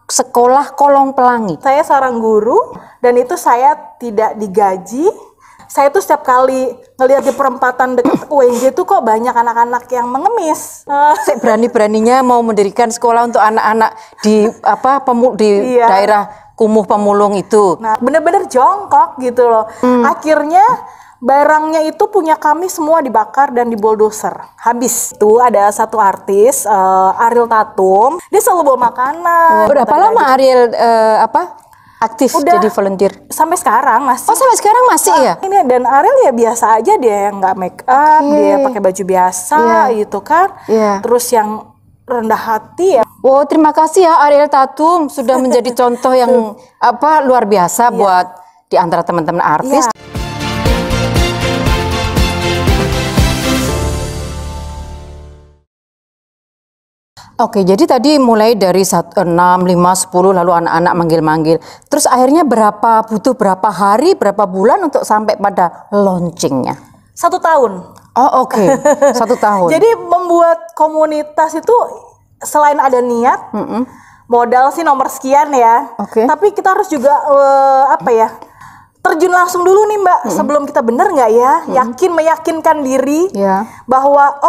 sekolah Kolong Pelangi? Saya seorang guru dan itu saya tidak digaji. Saya tuh setiap kali ngelihat di perempatan dekat UNJ tuh kok banyak anak-anak yang mengemis. Saya berani-beraninya mau mendirikan sekolah untuk anak-anak di di daerah Kumuh Pemulung itu. Nah, bener-bener jongkok gitu loh. Akhirnya barangnya itu punya kami semua dibakar dan diboldoser. Habis itu ada satu artis Ariel Tatum, dia selalu bawa makanan. Berapa lama Ariel aktif udah jadi volunteer? Sampai sekarang masih. Oh, sampai sekarang masih ya? Ini dan Ariel ya biasa aja, dia yang nggak make up, dia pakai baju biasa gitu kan. Terus yang rendah hati ya. Oh, terima kasih ya Ariel Tatum sudah menjadi contoh yang luar biasa buat di antara teman-teman artis. Oke, jadi tadi mulai dari 6, 5, 10 lalu anak-anak manggil-manggil. Terus akhirnya butuh berapa hari, berapa bulan untuk sampai pada launchingnya? 1 tahun. Oh, oke. 1 tahun. Jadi membuat komunitas itu selain ada niat, modal sih nomor sekian ya. Tapi kita harus juga terjun langsung dulu nih Mbak, sebelum kita bener nggak ya, meyakinkan diri bahwa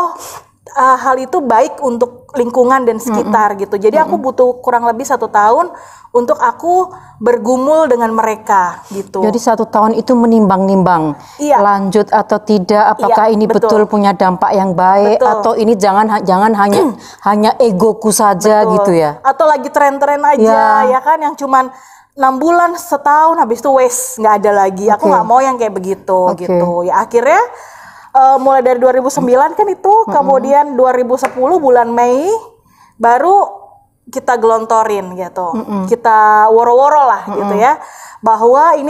hal itu baik untuk lingkungan dan sekitar gitu. Jadi aku butuh kurang lebih 1 tahun untuk aku bergumul dengan mereka gitu. Jadi 1 tahun itu menimbang-nimbang lanjut atau tidak, apakah ini betul punya dampak yang baik atau ini jangan hanya egoku saja gitu ya. Atau lagi tren-tren aja ya kan, yang cuman 6 bulan, setahun habis itu nggak ada lagi. Aku nggak mau yang kayak begitu gitu. Ya akhirnya mulai dari 2009 kan itu, kemudian 2010 bulan Mei baru kita gelontorin gitu. Kita woro-woro lah gitu ya. Bahwa ini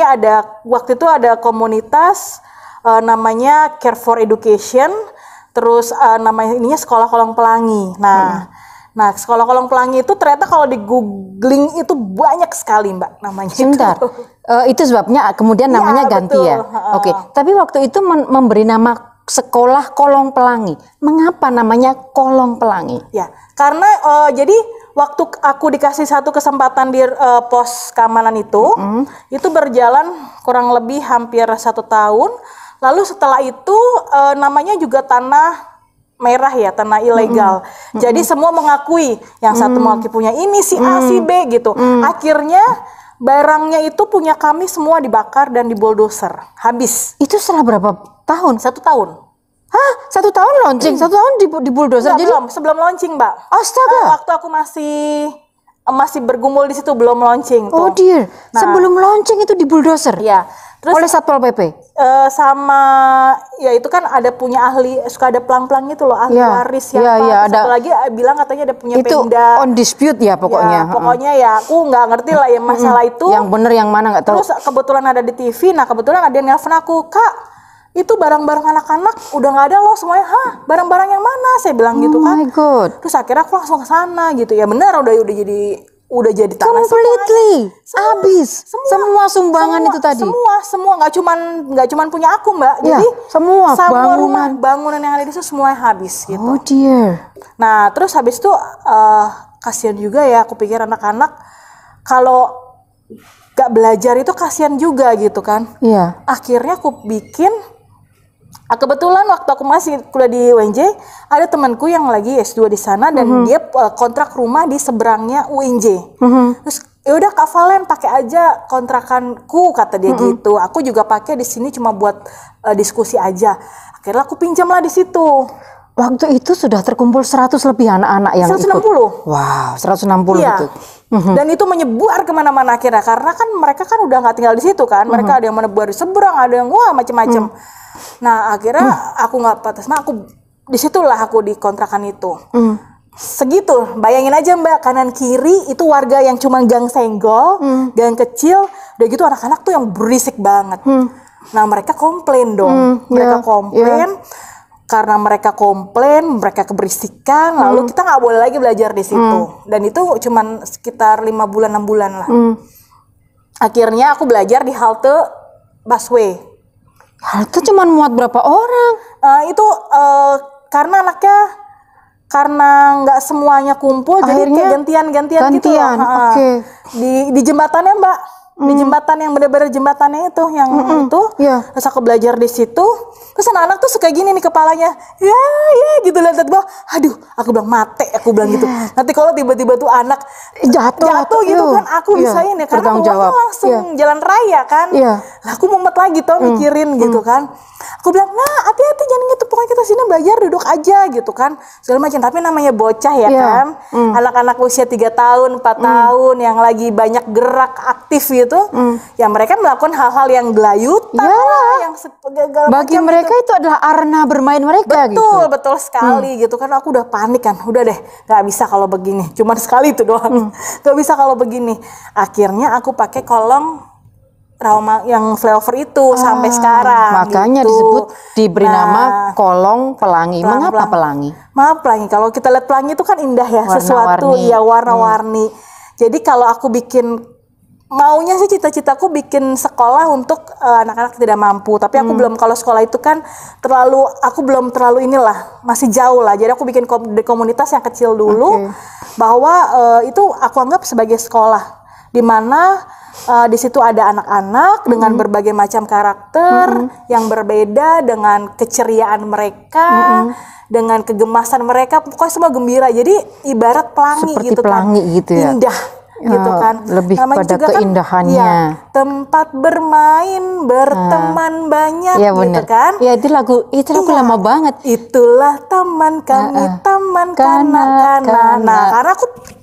waktu itu ada komunitas namanya Care for Education, terus ininya Sekolah Kolong Pelangi. Nah, Sekolah Kolong Pelangi itu ternyata kalau di googling itu banyak sekali Mbak namanya. Sebentar, itu sebabnya kemudian namanya ganti ya? Oke, tapi waktu itu memberi nama Sekolah Kolong Pelangi. Mengapa namanya Kolong Pelangi? Ya, karena jadi waktu aku dikasih satu kesempatan di pos keamanan itu berjalan kurang lebih hampir 1 tahun. Lalu setelah itu namanya juga tanah merah ya, tanah ilegal. Jadi semua mengakui yang satu mengakui punya ini si A si B gitu. Akhirnya barangnya itu punya kami semua dibakar dan diboldoser. Habis. Itu setelah berapa tahun? 1 tahun. Hah? 1 tahun launching? 1 tahun diboldoser? Jadi sebelum launching Mbak. Astaga. Waktu aku masih bergumul di situ belum launching. Oh dear. Sebelum launching itu diboldoser? Iya. Terus oleh Satpol PP? Sama ya itu kan ada punya ahli, suka ada pelang-pelang itu loh, ahli waris siapa. Terus satu lagi bilang katanya ada punya itu Pemda. On dispute ya pokoknya. Ya, pokoknya ya aku nggak ngerti lah ya masalah itu. Yang bener yang mana nggak tahu. Terus kebetulan ada di TV. Nah kebetulan ada yang nelfon aku, Kak, itu barang-barang anak-anak udah nggak ada loh semuanya. Hah, barang-barang yang mana? Saya bilang gitu kan. Oh my God. Terus akhirnya aku langsung ke sana gitu. Ya benar udah jadi tanah completely habis semua sumbangan itu tadi. Semua nggak cuman punya aku Mbak. Ya, jadi semua bangunan yang ada di situ semuanya habis gitu. Oh dear. Nah terus habis itu kasihan juga ya, aku pikir anak-anak kalau nggak belajar itu kasihan juga gitu kan. Iya. Akhirnya aku bikin. Kebetulan waktu aku masih kuliah di UNJ, ada temanku yang lagi S2 di sana dan dia kontrak rumah di seberangnya UNJ. Terus ya udah Kak Valen pakai aja kontrakanku, kata dia gitu. Aku juga pakai di sini cuma buat diskusi aja. Akhirnya aku pinjam lah di situ. Waktu itu sudah terkumpul 100 lebih anak-anak yang 160. Ikut. Wow, 160 iya. Itu. Dan itu menyebar kemana-mana akhirnya, karena kan mereka kan udah nggak tinggal di situ kan. Mereka ada yang menebar di seberang, ada yang macem-macem. Nah akhirnya aku nggak patas, aku disitulah aku di kontrakan itu. Segitu, bayangin aja Mbak, kanan kiri itu warga yang cuma gang senggol, gang kecil, udah gitu anak-anak tuh yang berisik banget. Nah mereka komplain dong, mereka komplain. Karena mereka komplain, mereka keberisikan, lalu kita nggak boleh lagi belajar di situ. Dan itu cuma sekitar 5 bulan 6 bulan lah. Akhirnya aku belajar di halte busway. Halte cuma muat berapa orang? Itu karena anaknya karena nggak semuanya kumpul, jadi Akhirnya kayak gantian gitu loh. Oke. Di jembatannya Mbak, di jembatan yang bener-bener jembatannya itu yang itu, Iya. terus aku belajar di situ. Terus anak-anak tuh suka gini nih kepalanya, ya gitu lihat bawah. Aduh, aku bilang mate, aku bilang gitu. Nanti kalau tiba-tiba tuh anak jatuh gitu kan, aku bisa ini karena bawahnya langsung jalan raya kan. Lah aku mumet lagi tuh mikirin gitu kan. Aku bilang, nah hati-hati jangan gitu, pokoknya kita sini belajar duduk aja gitu kan, segala macam. Tapi namanya bocah ya kan, anak-anak usia 3 tahun, 4 tahun yang lagi banyak gerak aktif gitu, ya mereka melakukan hal-hal yang gelayutan lah, yang segala bagi macam mereka gitu. itu adalah arena bermain mereka gitu. Betul sekali gitu kan. Aku udah panik kan, udah deh nggak bisa kalau begini, cuma sekali itu doang, nggak bisa kalau begini. Akhirnya aku pakai kolong trauma yang flyover itu sampai sekarang. Makanya gitu. disebut diberi nama kolong pelangi. Mengapa pelangi? Maaf pelangi. Kalau kita lihat pelangi itu kan indah ya, sesuatu ya warna-warni. Jadi kalau aku bikin, maunya sih cita-citaku bikin sekolah untuk anak-anak tidak mampu. Tapi aku belum, kalau sekolah itu kan aku belum terlalu inilah, masih jauh lah. Jadi aku bikin komunitas yang kecil dulu, bahwa itu aku anggap sebagai sekolah, di mana di situ ada anak-anak dengan berbagai macam karakter yang berbeda, dengan keceriaan mereka, dengan kegemasan mereka, pokoknya semua gembira. Jadi ibarat pelangi seperti gitu pelangi kan, gitu ya? Indah gitu kan. Lebih namanya pada juga keindahannya. Kan, ya, tempat bermain, berteman banyak ya, gitu kan. Ya itu lagu lama banget. Itulah taman kami, taman kanak-kanak. Nah,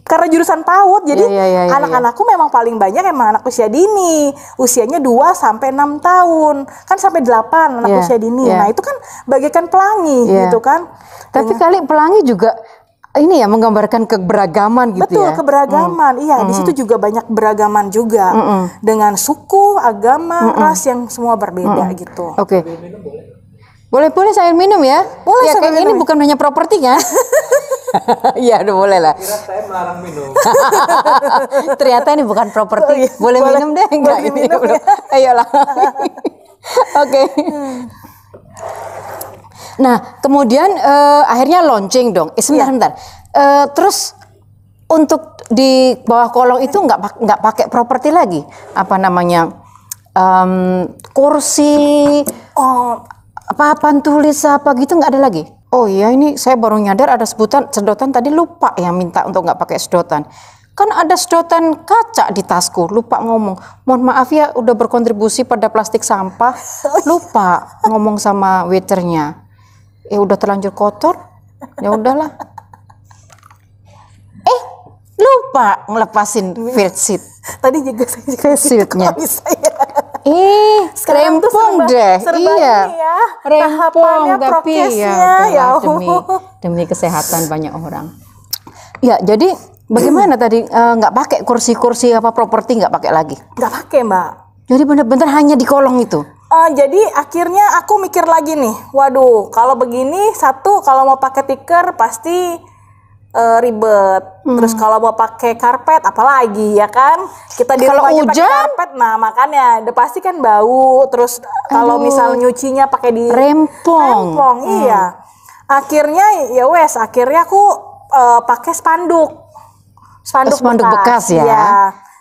karena jurusan PAUD, jadi anak-anakku memang paling banyak emang anak usia dini. Usianya 2 sampai 6 tahun. Kan sampai 8 anak usia dini. Nah, itu kan bagaikan pelangi gitu kan. Tapi kali pelangi juga ini ya menggambarkan keberagaman gitu. Betul, keberagaman. Iya, di situ juga banyak beragaman juga. Dengan suku, agama, ras yang semua berbeda gitu. Oke. Boleh saya minum ya? Boleh, ya, kayak ini bukan hanya properti kan? Iya, udah boleh lah. Kira saya melarang minum. Ternyata ini bukan properti. Boleh minum deh, enggak ini. Ya. Ayolah. Oke. Nah, kemudian akhirnya launching dong. Sebentar. Terus untuk di bawah kolong itu nggak pakai properti lagi? Apa namanya? Kursi, papan tulis apa gitu nggak ada lagi? Oh iya, ini saya baru nyadar ada sedotan tadi lupa ya minta untuk nggak pakai sedotan. Kan ada sedotan kaca di tasku, lupa ngomong. Mohon maaf ya, udah berkontribusi pada plastik sampah, lupa ngomong sama waiternya. Ya udah terlanjur kotor, ya udahlah. Lupa ngelepasin face sheet. Tadi juga saya Face sheetnya. Sekarang tuh rempong deh. iya. Ya. Rempong tapi ya demi kesehatan banyak orang. Ya, jadi bagaimana tadi nggak pakai kursi-kursi apa properti nggak pakai lagi? Nggak pakai Mbak. Jadi benar-benar hanya di kolong itu. Jadi akhirnya aku mikir lagi nih, waduh kalau begini kalau mau pakai tikar pasti ribet. Terus kalau mau pakai karpet apalagi ya kan? Kita di Kalau rumah aja pakai hujan? karpet, nah makanya udah pasti kan bau. Terus kalau misal nyucinya pakai di Rempong. Iya. Akhirnya akhirnya aku pakai spanduk bekas bekas ya. Iya.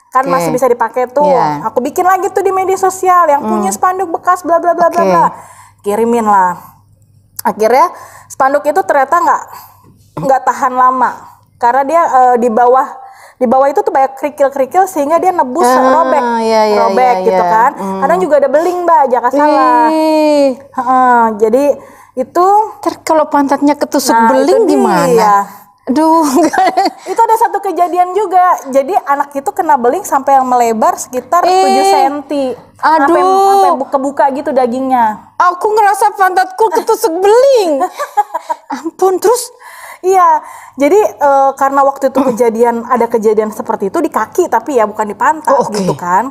Kan masih bisa dipakai tuh. Aku bikin lagi tuh di media sosial yang punya spanduk bekas bla bla bla bla. Kirimin lah. Akhirnya spanduk itu ternyata nggak tahan lama karena dia di bawah itu tuh banyak kerikil-kerikil sehingga dia nebus robek gitu kan. Kadang juga ada beling Mbak, jangan salah. Jadi itu Kalau pantatnya ketusuk beling gimana? Aduh, itu ada satu kejadian juga. Jadi anak itu kena beling sampai yang melebar sekitar 7 cm. Sampai buka-buka gitu dagingnya. Aku ngerasa pantatku ketusuk beling. Ampun, terus? Iya, jadi karena waktu itu ada kejadian seperti itu di kaki tapi ya bukan di pantat gitu kan.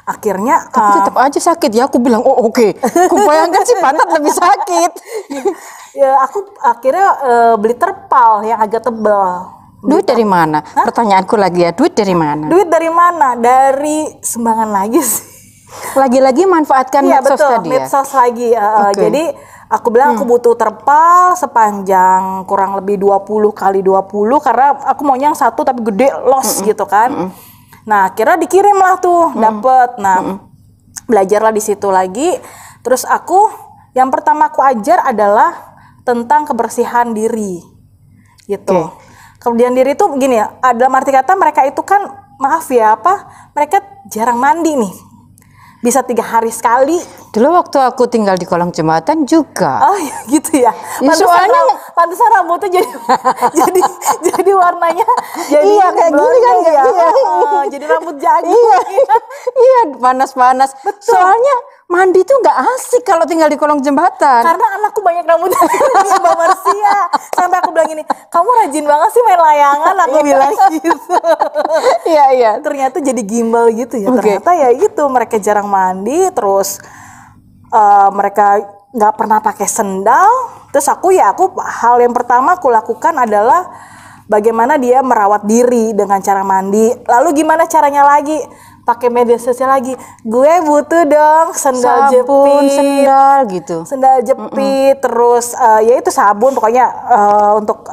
Akhirnya tapi tetap aja sakit ya. Aku bilang oke. Aku bayangkan sih pantat lebih sakit. Ya aku akhirnya beli terpal yang agak tebal. Duit dari mana? Pertanyaanku lagi ya, duit dari mana? Duit dari mana? Dari sumbangan lagi sih. Lagi-lagi manfaatkan medsos betul, tadi ya? medsos lagi. Jadi Aku bilang aku butuh terpal sepanjang kurang lebih 20 kali 20 karena aku maunya yang satu tapi gede los gitu kan. Nah, akhirnya dikirim lah tuh, dapet. Nah, belajarlah di situ lagi. Terus yang pertama aku ajar adalah tentang kebersihan diri. Gitu. Kebersihan diri itu begini ya, dalam arti kata mereka itu kan maaf ya mereka jarang mandi nih. Bisa 3 hari sekali. Dulu waktu aku tinggal di kolong jembatan juga. Oh ya, gitu ya. Pantesan rambutnya jadi warnanya jadi iya kayak gini kan ya. Iya. Jadi rambut jagung. Iya panas-panas. Soalnya mandi tuh nggak asik kalau tinggal di kolong jembatan. Karena anakku banyak rambutnya Mbak Marsia. Sampai aku bilang gini, kamu rajin banget sih main layangan, aku bilang gitu. Iya. Ternyata jadi gimbal gitu ya. Ternyata ya gitu, mereka jarang mandi, terus mereka nggak pernah pakai sendal. Terus aku hal yang pertama aku lakukan adalah bagaimana dia merawat diri dengan cara mandi. Lalu gimana caranya lagi? Pakai media sosial lagi. Gue butuh dong sendal sabun, jepit, sendal gitu. Sendal jepit, terus ya itu sabun pokoknya untuk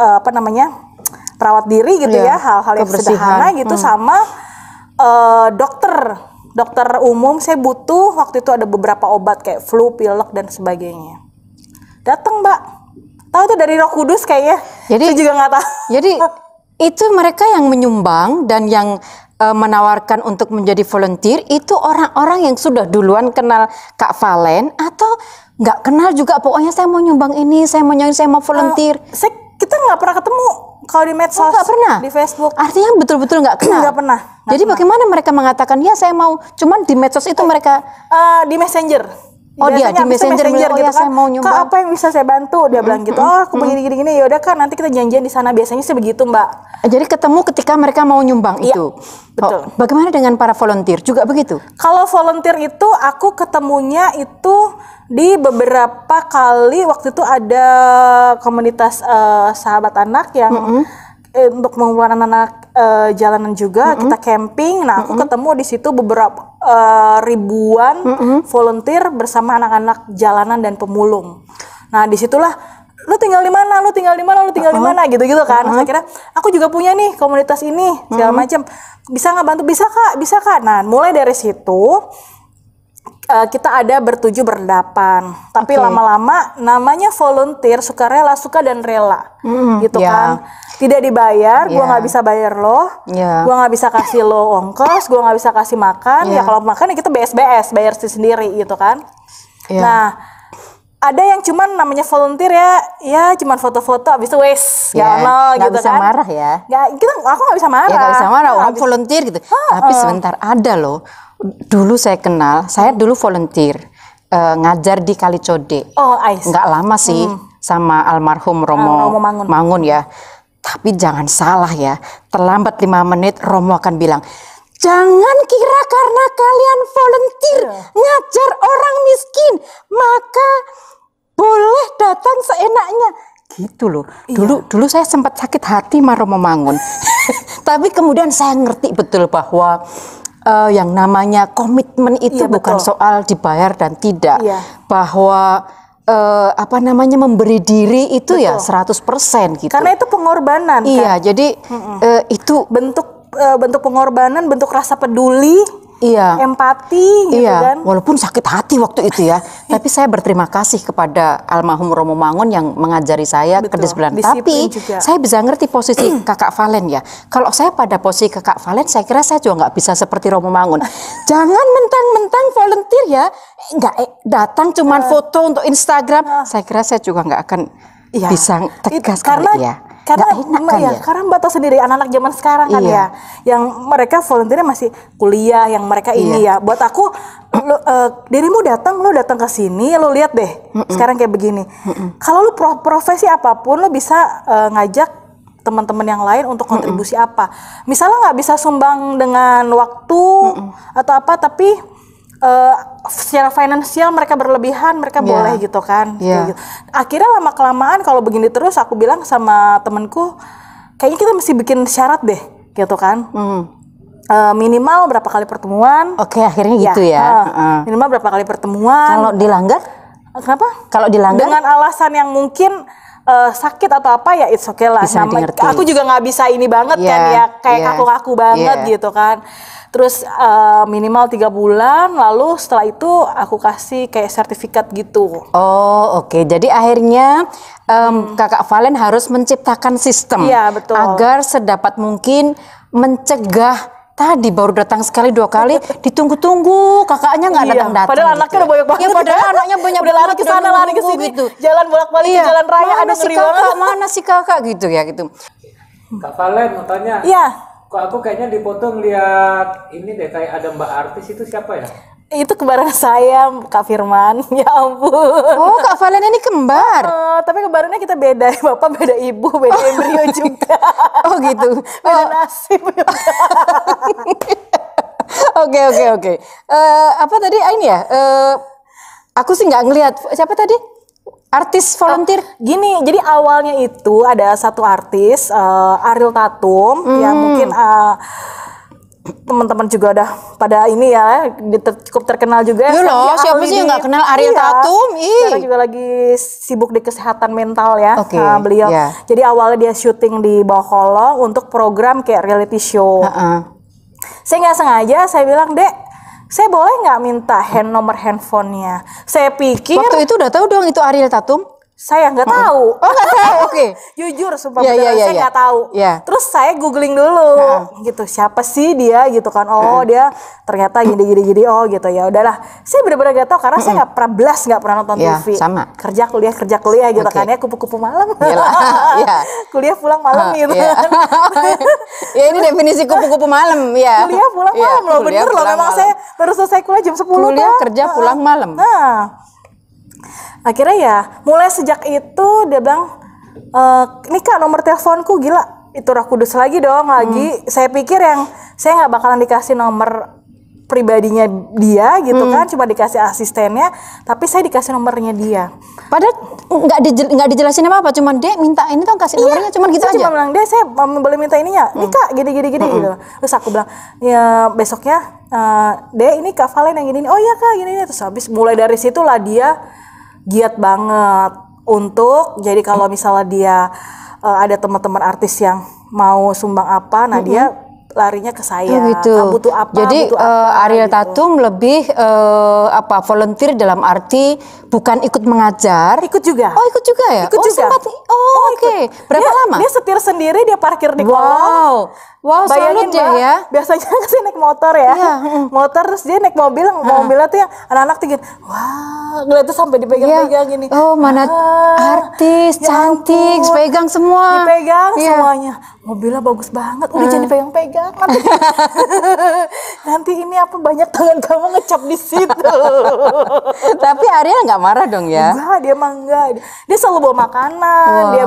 perawat diri gitu ya, hal-hal yang sederhana gitu sama dokter umum. Saya butuh waktu itu ada beberapa obat kayak flu, pilek dan sebagainya. Datang Mbak, tahu tuh dari Roh Kudus kayaknya. Jadi saya juga nggak tahu. Jadi itu mereka yang menyumbang dan yang menawarkan untuk menjadi volunteer itu orang-orang yang sudah duluan kenal Kak Valen atau nggak kenal juga, pokoknya saya mau nyumbang ini, saya mau volunteer. Kita nggak pernah ketemu kalau di medsos. Nggak pernah? Di Facebook. Artinya betul-betul nggak kenal? Nggak pernah. Jadi bagaimana mereka mengatakan ya saya mau, cuman di medsos itu mereka? Di Messenger. Oh dia di Messenger bilang, gitu ya kan, saya mau nyumbang. Kak apa yang bisa saya bantu? Dia bilang gitu. Oh aku begini. Ya udah kan nanti kita janjian di sana. Biasanya sih begitu Mbak. Jadi ketemu ketika mereka mau nyumbang itu. Betul. Bagaimana dengan para volunteer juga begitu? Kalau volunteer itu aku ketemunya itu di beberapa kali. Waktu itu ada komunitas sahabat anak yang untuk mengumpulkan anak jalanan juga, kita camping. Nah, aku ketemu di situ beberapa ribuan volunteer bersama anak-anak jalanan dan pemulung. Nah, disitulah lu tinggal di mana, lu tinggal di mana gitu-gitu kan. Saya kira aku juga punya nih komunitas ini segala macam. Bisa nggak bantu? Bisa kak. Nah, mulai dari situ kita ada bertujuh berdelapan, tapi lama-lama namanya volunteer, suka rela, suka dan rela, gitu kan. Tidak dibayar, gua nggak bisa bayar lo, gua nggak bisa kasih lo ongkos, gua nggak bisa kasih makan, ya kalau makan ya kita BSBS, bayar sendiri gitu kan. Nah, ada yang cuman namanya volunteer ya cuman foto-foto abis itu gitu nggak bisa kan. marah ya. Aku nggak bisa marah. Ya nggak bisa marah, orang volunteer gitu. Tapi sebentar, ada loh. Dulu saya kenal, saya dulu volunteer ngajar di Kalicode. Nggak lama sih sama almarhum Romo Mangun ya. Tapi jangan salah ya, terlambat 5 menit Romo akan bilang, jangan kira karena kalian volunteer ngajar orang miskin, maka boleh datang seenaknya. Gitu loh. Dulu saya sempat sakit hati sama Romo Mangun. Tapi kemudian saya ngerti betul bahwa yang namanya komitmen itu bukan soal dibayar dan tidak. Bahwa memberi diri itu ya 100% gitu. Karena itu pengorbanan. Iya, kan? Jadi itu bentuk pengorbanan, bentuk rasa peduli, empati, gitu kan. Walaupun sakit hati waktu itu ya, tapi saya berterima kasih kepada almarhum Romo Mangun yang mengajari saya kedisiplinan. Tapi juga, saya bisa ngerti posisi Kakak Valen ya. Kalau saya pada posisi Kakak Valen, saya kira saya juga nggak bisa seperti Romo Mangun. Jangan mentang-mentang volunteer ya, nggak datang cuman foto untuk Instagram. Saya kira saya juga nggak akan bisa tegas kali ya. Karena karena Mbak tahu sendiri anak-anak zaman sekarang kan ya, yang mereka volunteernya masih kuliah, yang mereka ini ya. Buat aku, dirimu lo datang ke sini, lo lihat deh sekarang kayak begini. Kalau lo profesi apapun, lo bisa ngajak teman-teman yang lain untuk kontribusi apa. Misalnya nggak bisa sumbang dengan waktu atau apa, tapi secara finansial mereka berlebihan, mereka boleh gitu kan. Gitu. Akhirnya lama-kelamaan kalau begini terus, aku bilang sama temenku, kayaknya kita mesti bikin syarat deh gitu kan. Minimal berapa kali pertemuan. Oke, akhirnya gitu ya. Minimal berapa kali pertemuan. Kalau dilanggar? Kenapa? Kalau dilanggar? Dengan alasan yang mungkin sakit atau apa ya it's okay lah. Bisa ngerti. Aku juga nggak bisa ini banget kan ya, kayak kaku-kaku banget gitu kan. Terus minimal 3 bulan, lalu setelah itu aku kasih kayak sertifikat gitu. Oh oke. Jadi akhirnya Kakak Valen harus menciptakan sistem betul. agar sedapat mungkin mencegah. Tadi baru datang sekali 2 kali, ditunggu-tunggu kakaknya nggak datang-datang. Padahal gitu. anaknya udah banyak banget. Ya, padahal anaknya banyak udah lari banget, ke sana, lari ke sini, gitu. jalan bolak-balik ke jalan raya, Mana aduh si ngeri kakak, banget. mana si kakak gitu ya gitu. Kak Valen mau tanya. Iya. Kok aku kayaknya di foto ngeliat ini deh kayak ada mbak artis itu siapa ya? Itu kembaran saya, Kak Firman. Ya ampun. Oh, Kak Valen ini kembar. Tapi kembarannya kita beda, bapak beda ibu, beda embrio juga. Oh gitu. Beda nasib. Oke. Apa tadi ini ya? Aku sih nggak ngelihat siapa tadi? Artis volunteer. Gini, jadi awalnya itu ada satu artis, Ariel Tatum, yang mungkin teman-teman juga udah pada ini ya, cukup terkenal juga. Iya loh, siapa sih yang nggak kenal Ariel Tatum? Sekarang juga lagi sibuk di kesehatan mental ya, Oke, beliau. iya. Jadi awalnya dia syuting di Bawah Kolong untuk program kayak reality show. Saya nggak sengaja, saya bilang, Dek, saya boleh nggak minta nomor handphonenya? Saya pikir Waktu itu udah tahu dong itu Ariel Tatum. saya nggak tahu. Oh nggak tahu, oke. Jujur, sumpah Iya, beneran, iya, saya iya. nggak tahu. Iya. Terus saya googling dulu, gitu, siapa sih dia, gitu kan? Oh dia ternyata gini. Oh gitu, ya udahlah. Saya benar-benar nggak tahu karena saya nggak pernah nggak pernah nonton Iya, TV. sama. Kerja kuliah gitu Oke. kan ya, kupu-kupu malam. Iyalah, iya. Kuliah pulang malam gitu. Iya. kan. Ya ini definisi kupu-kupu malam ya. Kuliah pulang Iya, malam loh, kuliah bener loh. pulang Memang malam. saya baru selesai kuliah jam 10 Kuliah tuh. kerja pulang malam. Nah, akhirnya ya mulai sejak itu dia bilang, ini Kak nomor teleponku, gila itu Roh Kudus lagi dong lagi. Saya pikir yang saya nggak bakalan dikasih nomor pribadinya dia gitu kan, cuma dikasih asistennya, tapi saya dikasih nomornya dia. Padahal nggak dijelasin apa-apa, cuman dia minta ini tuh kasih nomornya, cuman gitu Saya aja. cuma bilang, Deh saya boleh minta ininya, nih Kak gini gitu. Terus aku bilang, ya besoknya, Deh ini Kak Valen yang gini, oh iya Kak gini. Terus habis mulai dari situlah dia giat banget untuk, jadi kalau misalnya dia ada teman-teman artis yang mau sumbang apa, nah dia larinya ke saya. Oh gitu. Butuh apa? Jadi butuh apa, Ariel gitu. Tatum lebih volunteer dalam arti bukan ikut mengajar. Ikut juga. Oh ikut juga ya? Ikut oh, juga. sempat. Oh, oke. Berapa Dia- lama? Dia setir sendiri, dia parkir di kolong. Wow, salut deh Mbak, ya. biasanya kan sih naik motor ya, Iya, motor terus dia naik mobil, mobilnya tuh yang anak-anak tuh gini, wah, ngeliat tuh sampai dipegang-pegang gini. Oh mana artis, ya cantik, ampun. pegang semua. Dipegang Iya. semuanya, mobilnya bagus banget, udah jadi pegang-pegang. Nanti ini apa banyak tangan kamu ngecap di situ. Tapi Ariel nggak marah dong ya? Enggak, dia mah enggak. Dia selalu bawa makanan,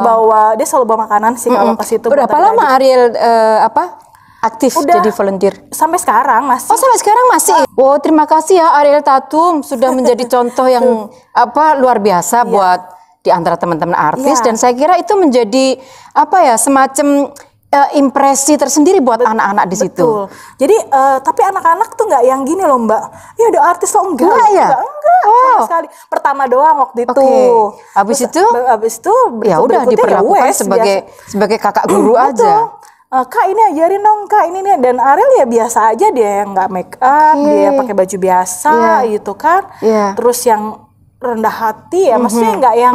dia selalu bawa makanan sih kalau ke situ. Berapa buat lama adik-adik. Ariel aktif Udah. jadi volunteer? Sampai sekarang masih. Oh sampai sekarang masih. Oh terima kasih ya Ariel Tatum sudah menjadi contoh yang luar biasa buat di antara teman-teman artis, Iya. dan saya kira itu menjadi semacam impresi tersendiri buat anak-anak di situ. Betul. Jadi tapi anak-anak tuh nggak yang gini loh Mbak. Ya ada artis loh enggak. Enggak ya? Enggak, Oh. sama sekali. Pertama doang waktu itu. Oke. Habis Terus, itu? Habis itu Ya udah berikutnya diperlakukan wes, sebagai kakak guru biasa. aja. Betul. Kak ini ajarin dong Kak ini nih, dan Ariel ya biasa aja, dia yang nggak make up, dia pakai baju biasa gitu kan. Iya. Terus yang rendah hati ya, maksudnya nggak yang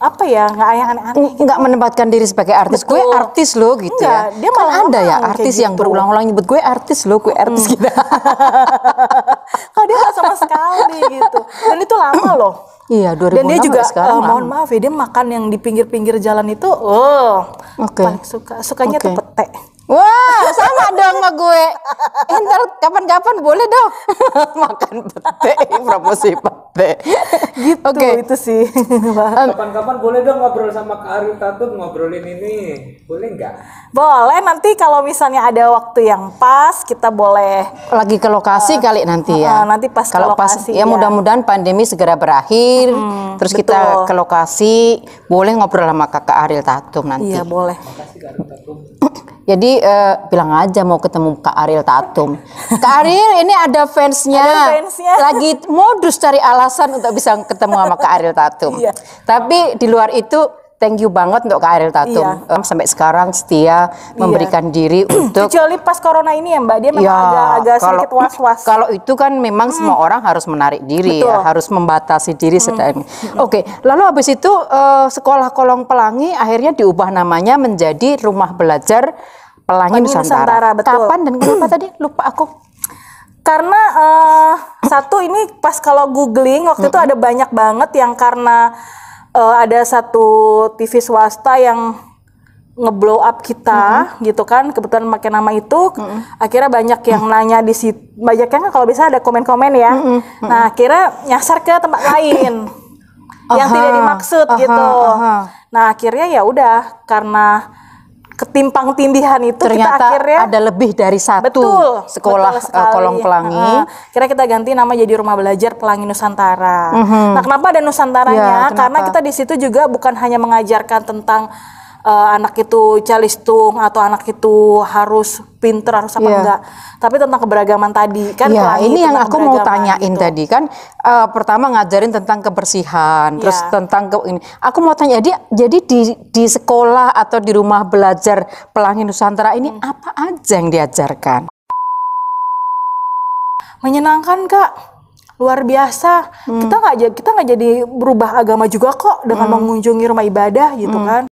apa ya, nggak yang aneh-aneh. Nggak menempatkan diri sebagai artis. Betul. Gue artis loh gitu Enggak, ya. dia Kan malah ada ya ngomong artis kayak yang gitu. berulang-ulang nyebut gue artis loh, gue artis gitu. Kalau dia nggak sama sekali gitu, dan itu lama loh. Iya, 2006 Dan dia juga sekarang mohon lama. maaf ya, dia makan yang di pinggir-pinggir jalan itu, Oke. paling sukanya Oke. tuh pete. Wah, sama dong sama gue. Ntar kapan-kapan boleh dong makan pete, promosi pete. Gitu Oke. itu sih. Kapan-kapan boleh dong ngobrol sama Kak Ariel Tatum, ngobrolin ini. Boleh nggak? Boleh, nanti kalau misalnya ada waktu yang pas kita boleh. Lagi ke lokasi kali nanti ya. nanti pas ke Kalau lokasi, ya ya. mudah-mudahan pandemi segera berakhir. Terus kita betul. ke lokasi, boleh ngobrol sama Kakak Ariel Tatum nanti. Iya boleh. Makasih Kak Ariel Tatum. Jadi bilang aja mau ketemu Kak Ariel Tatum. Kak Ariel ini ada fansnya, Ada fansnya. lagi modus cari alasan untuk bisa ketemu sama Kak Ariel Tatum. Iya. Tapi di luar itu thank you banget untuk Kak Ariel Tatum. Iya. Sampai sekarang setia memberikan diri untuk Kecuali pas corona ini ya Mbak, dia memang ya, agak sedikit was-was. Kalau itu kan memang semua orang harus menarik diri ya, Betul. harus membatasi diri sedang. Oke, lalu habis itu Sekolah Kolong Pelangi akhirnya diubah namanya menjadi Rumah Belajar Pelangi Nusantara. Nusantara, betul. Kapan dan kenapa tadi? Lupa aku. Karena satu ini pas kalau googling waktu itu ada banyak banget yang karena ada satu TV swasta yang ngeblow up kita gitu kan, kebetulan pakai nama itu, akhirnya banyak yang nanya di situ, banyak yang kalau bisa ada komen-komen ya. Nah akhirnya nyasar ke tempat lain yang tidak dimaksud gitu. Nah akhirnya ya udah karena ketimpang tindihan itu Ternyata kita akhirnya ada lebih dari satu sekolah betul sekali. Kolong Pelangi. Kira kita ganti nama jadi Rumah Belajar Pelangi Nusantara. Nah, kenapa ada Ya, Nusantaranya? kenapa? Karena kita di situ juga bukan hanya mengajarkan tentang anak itu calistung atau anak itu harus pinter harus apa Iya. enggak, tapi tentang keberagaman tadi kan. Ya, Pelangi ini yang tentang aku mau keberagaman tanyain gitu. tadi kan pertama ngajarin tentang kebersihan, terus Ya. tentang ini. Aku mau tanya jadi di sekolah atau di Rumah Belajar Pelangi Nusantara ini apa aja yang diajarkan? Menyenangkan Kak, luar biasa. Kita nggak jadi berubah agama juga kok dengan mengunjungi rumah ibadah gitu kan.